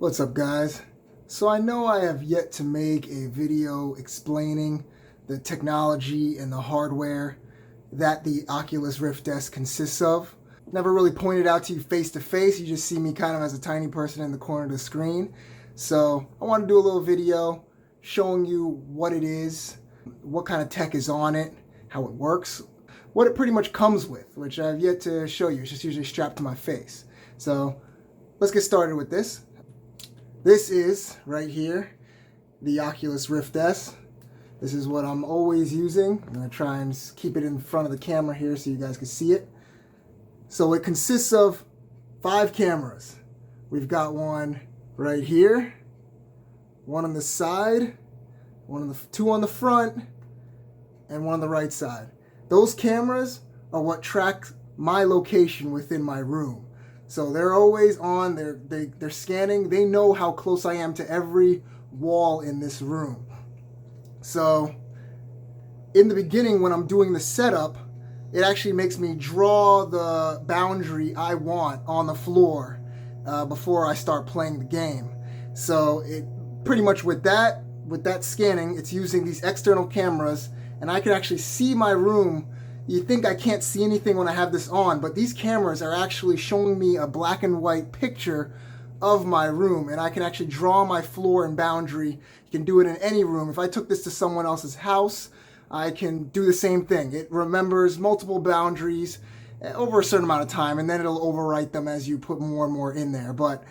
What's up, guys? So I know I have yet to make a video explaining the technology and the hardware that the Oculus Rift S consists of. Never really pointed out to you face to face. You just see me kind of as a tiny person in the corner of the screen. So I want to do a little video showing you what it is, what kind of tech is on it, how it works, what it pretty much comes with, which I've yet to show you. It's just usually strapped to my face. So let's get started with this. This is, right here, the Oculus Rift S. This is what I'm always using. I'm going to try and keep it in front of the camera here so you guys can see it. So it consists of 5 cameras. We've got one right here, one on the side, two on the front, and one on the right side. Those cameras are what track my location within my room. So they're always on, they're scanning, they know how close I am to every wall in this room. So in the beginning when I'm doing the setup, it actually makes me draw the boundary I want on the floor before I start playing the game. So it pretty much with that scanning, it's using these external cameras, and I can actually see my room. You think I can't see anything when I have this on, but these cameras are actually showing me a black and white picture of my room, and I can actually draw my floor and boundary. You can do it in any room. If I took this to someone else's house, I can do the same thing. It remembers multiple boundaries over a certain amount of time, and then it'll overwrite them as you put more and more in there. But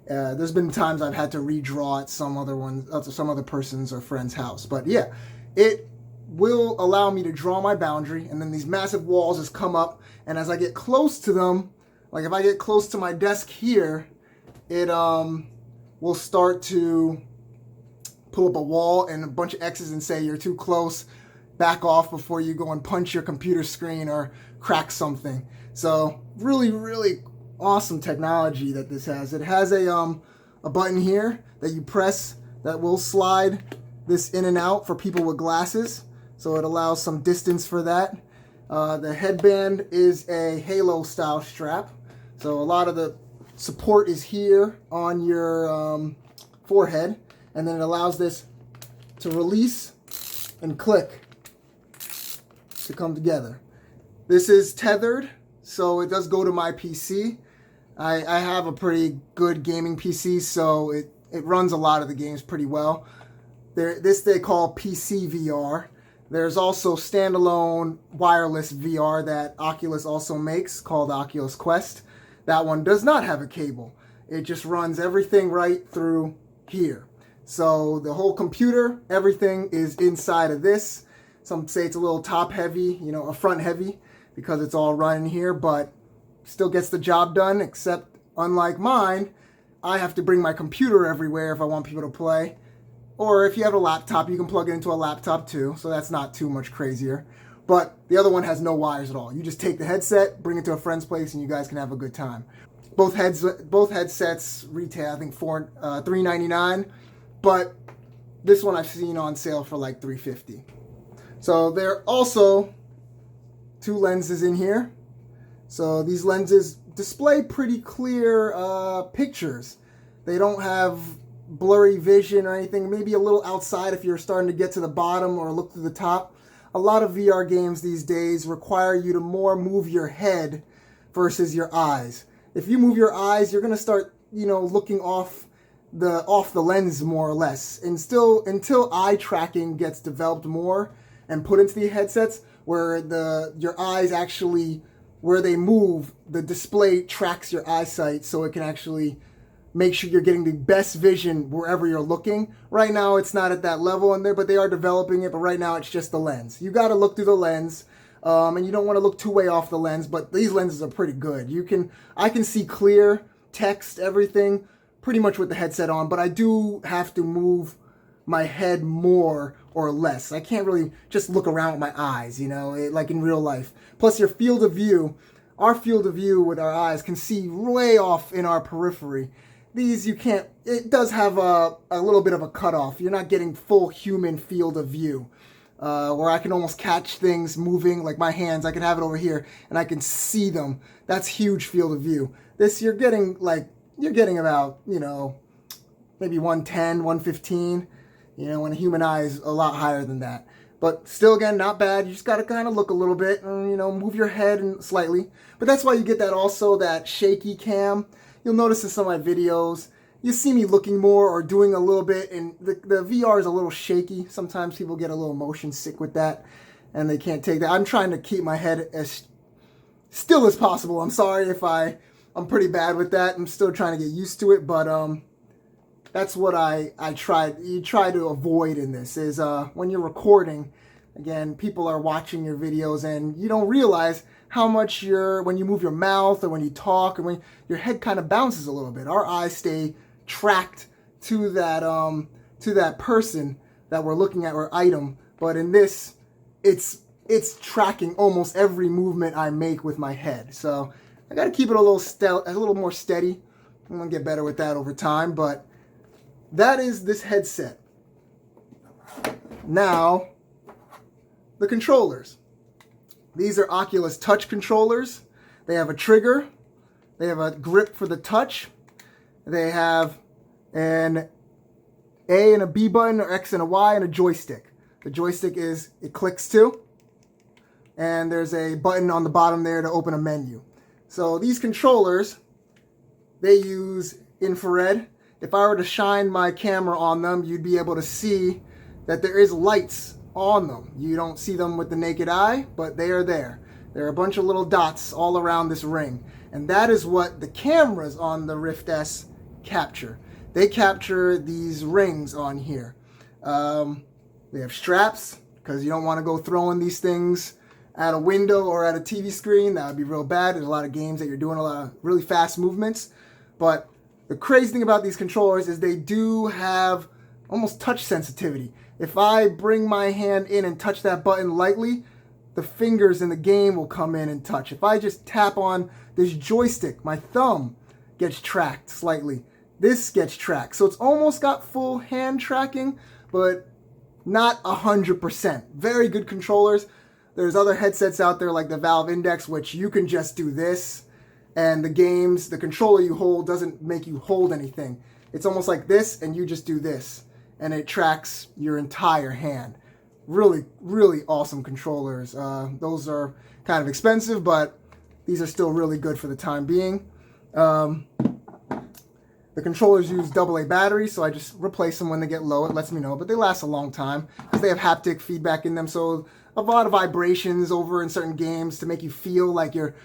there's been times I've had to redraw at some other person's or friend's house. But yeah, it will allow me to draw my boundary, and then these massive walls just come up, and as I get close to them, like if I get close to my desk here, it will start to pull up a wall and a bunch of X's and say you're too close, back off before you go and punch your computer screen or crack something. So really awesome technology that this has. It has a button here that you press that will slide this in and out for people with glasses. So it allows some distance for that. The headband is a halo style strap. So a lot of the support is here on your forehead, and then it allows this to release and click to come together. This is tethered, so it does go to my PC. I have a pretty good gaming PC, so it runs a lot of the games pretty well. This they call PC VR. There's also standalone wireless VR that Oculus also makes called Oculus Quest. That one does not have a cable. It just runs everything right through here. So the whole computer, everything is inside of this. Some say it's a little top heavy, a front heavy, because it's all running here, but still gets the job done, except unlike mine, I have to bring my computer everywhere if I want people to play. Or if you have a laptop, you can plug it into a laptop too, so that's not too much crazier. But the other one has no wires at all. You just take the headset, bring it to a friend's place, and you guys can have a good time. Both headsets retail, I think, $399, but this one I've seen on sale for like $350. So there are also 2 lenses in here. So these lenses display pretty clear pictures. They don't have blurry vision or anything, maybe a little outside if you're starting to get to the bottom or look to the top. A lot of VR games these days require you to more move your head versus your eyes. If you move your eyes, you're going to start, looking off the lens more or less. And still, until eye tracking gets developed more and put into the headsets, where your eyes actually, where they move, the display tracks your eyesight so it can actually make sure you're getting the best vision wherever you're looking. Right now, it's not at that level in there, but they are developing it. But right now, it's just the lens. You got to look through the lens, and you don't want to look too way off the lens. But these lenses are pretty good. I can see clear text, everything, pretty much with the headset on. But I do have to move my head more or less. I can't really just look around with my eyes, like in real life. Plus, your field of view, our field of view with our eyes can see way off in our periphery. These you can't, it does have a little bit of a cutoff. You're not getting full human field of view, where I can almost catch things moving, like my hands, I can have it over here and I can see them. That's huge field of view. This, you're getting about, maybe 110, 115, you know, when a human eye is a lot higher than that. But still, again, not bad. You just got to kind of look a little bit and, you know, move your head slightly. But that's why you get that also, that shaky cam. You'll notice in some of my videos, you see me looking more or doing a little bit, and the VR is a little shaky. Sometimes people get a little motion sick with that, and they can't take that. I'm trying to keep my head as still as possible. I'm sorry if I'm pretty bad with that. I'm still trying to get used to it, but that's what you try to avoid in this is when you're recording, again, people are watching your videos and you don't realize how much when you move your mouth or when you talk or when your head kind of bounces a little bit. Our eyes stay tracked to that person that we're looking at or item, but in this, it's tracking almost every movement I make with my head. So I got to keep it a little more steady. I'm gonna get better with that over time, but that is this headset. Now, the controllers. These are Oculus Touch controllers. They have a trigger. They have a grip for the touch. They have an A and a B button, or X and a Y, and a joystick. The joystick it clicks to. And there's a button on the bottom there to open a menu. So these controllers, they use infrared. If I were to shine my camera on them, you'd be able to see that there is lights on them. You don't see them with the naked eye, but they are there. There are a bunch of little dots all around this ring. And that is what the cameras on the Rift S capture. They capture these rings on here. They have straps, because you don't want to go throwing these things at a window or at a TV screen. That would be real bad. There's a lot of games that you're doing a lot of really fast movements. But the crazy thing about these controllers is they do have almost touch sensitivity. If I bring my hand in and touch that button lightly, the fingers in the game will come in and touch. If I just tap on this joystick, my thumb gets tracked slightly. This gets tracked. So it's almost got full hand tracking, but not 100%. Very good controllers. There's other headsets out there like the Valve Index, which you can just do this. And the controller you hold doesn't make you hold anything. It's almost like this, and you just do this. And it tracks your entire hand. Really, really awesome controllers. Those are kind of expensive, but these are still really good for the time being. The controllers use AA batteries, so I just replace them when they get low. It lets me know, but they last a long time because they have haptic feedback in them. So a lot of vibrations over in certain games to make you feel like you're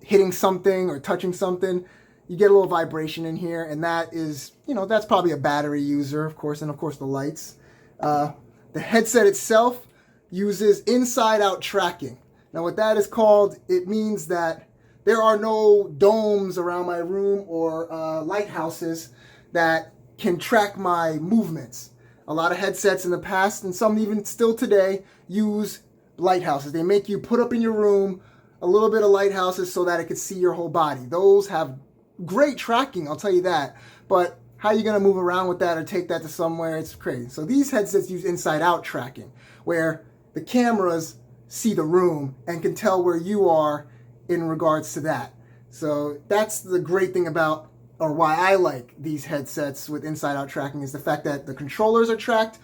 hitting something or touching something. You get a little vibration in here, and that is, that's probably a battery user, of course, and of course the lights. The headset itself uses inside-out tracking. Now what that is called, it means that there are no domes around my room or lighthouses that can track my movements. A lot of headsets in the past, and some even still today, use lighthouses. They make you put up in your room a little bit of lighthouses so that it can see your whole body. Those have great tracking, I'll tell you that. But how are you going to move around with that or take that to somewhere? It's crazy. So these headsets use inside-out tracking, where the cameras see the room and can tell where you are in regards to that. So that's the great thing about, or why I like these headsets with inside-out tracking, is the fact that the controllers are tracked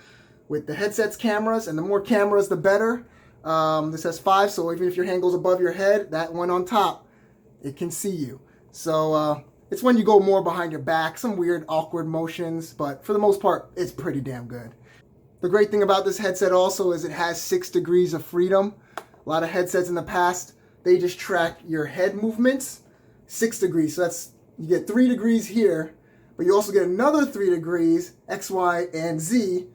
with the headset's cameras, and the more cameras, the better. This has 5, so even if your hand goes above your head, that one on top, it can see you. So it's when you go more behind your back, some weird, awkward motions, but for the most part, it's pretty damn good. The great thing about this headset also is it has 6 degrees of freedom. A lot of headsets in the past, they just track your head movements, 6 degrees. So you get 3 degrees here, but you also get another 3 degrees, X, Y, and Z,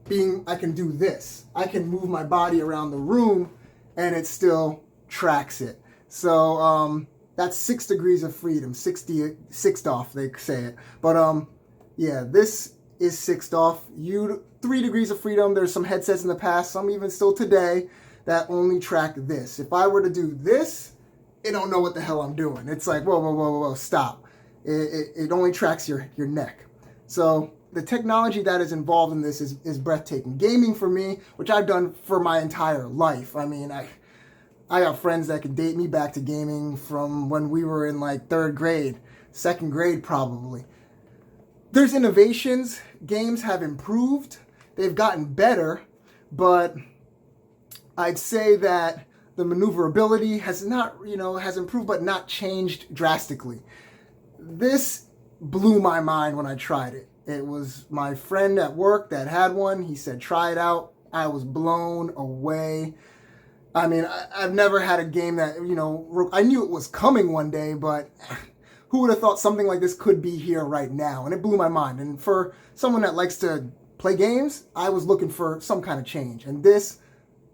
being I can do this. I can move my body around the room, and it still tracks it. So that's 6 degrees of freedom, 6th off, they say it. But yeah, this is 6th off. 3 degrees of freedom. There's some headsets in the past, some even still today, that only track this. If I were to do this, it don't know what the hell I'm doing. It's like, whoa, whoa, whoa, whoa, whoa, stop. It only tracks your neck. So the technology that is involved in this is breathtaking. Gaming for me, which I've done for my entire life. I mean, I got friends that could date me back to gaming from when we were in like 3rd grade, 2nd grade probably. there's innovations. Games have improved. They've gotten better, but I'd say that the maneuverability has not, has improved but not changed drastically. This blew my mind when I tried it. It was my friend at work that had one. He said, try it out. I was blown away. I mean, I've never had a game that, I knew it was coming one day, but who would have thought something like this could be here right now? And it blew my mind. And for someone that likes to play games, I was looking for some kind of change. And this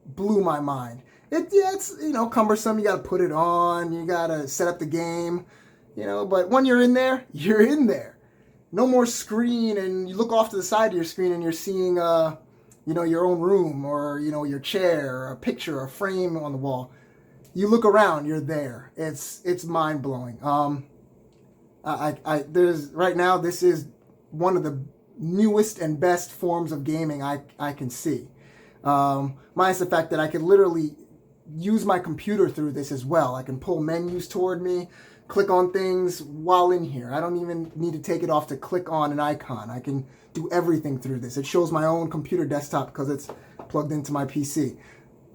blew my mind. It's cumbersome. You got to put it on. You got to set up the game, but when you're in there, you're in there. No more screen, and you look off to the side of your screen and you're seeing, your own room or, your chair or a picture or a frame on the wall. You look around, you're there. It's mind blowing. Right now, this is one of the newest and best forms of gaming I can see. Minus the fact that I could literally use my computer through this as well. I can pull menus toward me, click on things while in here. I don't even need to take it off to click on an icon. I can do everything through this. It shows my own computer desktop because it's plugged into my PC.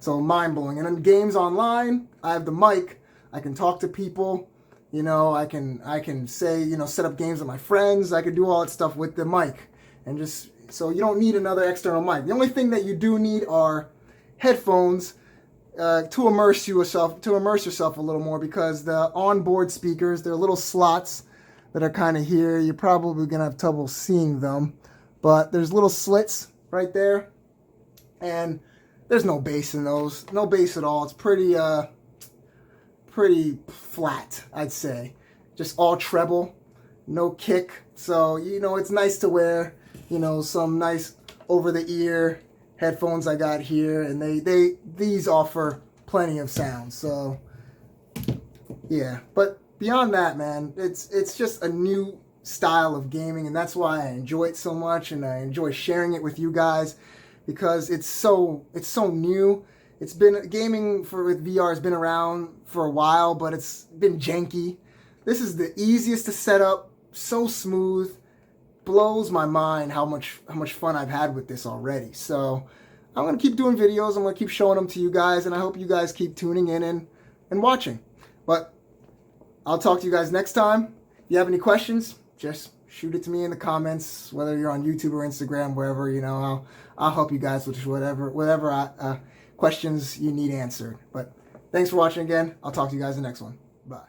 So mind-blowing. And in games online, I have the mic. I can talk to people. I can say, set up games with my friends. I can do all that stuff with the mic. And so you don't need another external mic. The only thing that you do need are headphones to immerse yourself a little more, because the onboard speakers, they're little slots that are kind of here. You're probably going to have trouble seeing them, but there's little slits right there, and there's no bass in those. No bass at all. It's pretty flat, I'd say. Just all treble, no kick. So, it's nice to wear, some nice over-the-ear headphones I got here, and these offer plenty of sound. So, yeah. But beyond that, man, it's just a new style of gaming, and that's why I enjoy it so much, and I enjoy sharing it with you guys, because it's so new. It's been gaming with VR has been around for a while, but it's been janky. This is the easiest to set up, so smooth. Blows my mind how much fun I've had with this already. So I'm going to keep doing videos. I'm going to keep showing them to you guys, and I hope you guys keep tuning in and watching. But I'll talk to you guys next time. If you have any questions, just shoot it to me in the comments, whether you're on YouTube or Instagram, wherever, I'll help you guys with whatever questions you need answered. But thanks for watching again. I'll talk to you guys in the next one. Bye.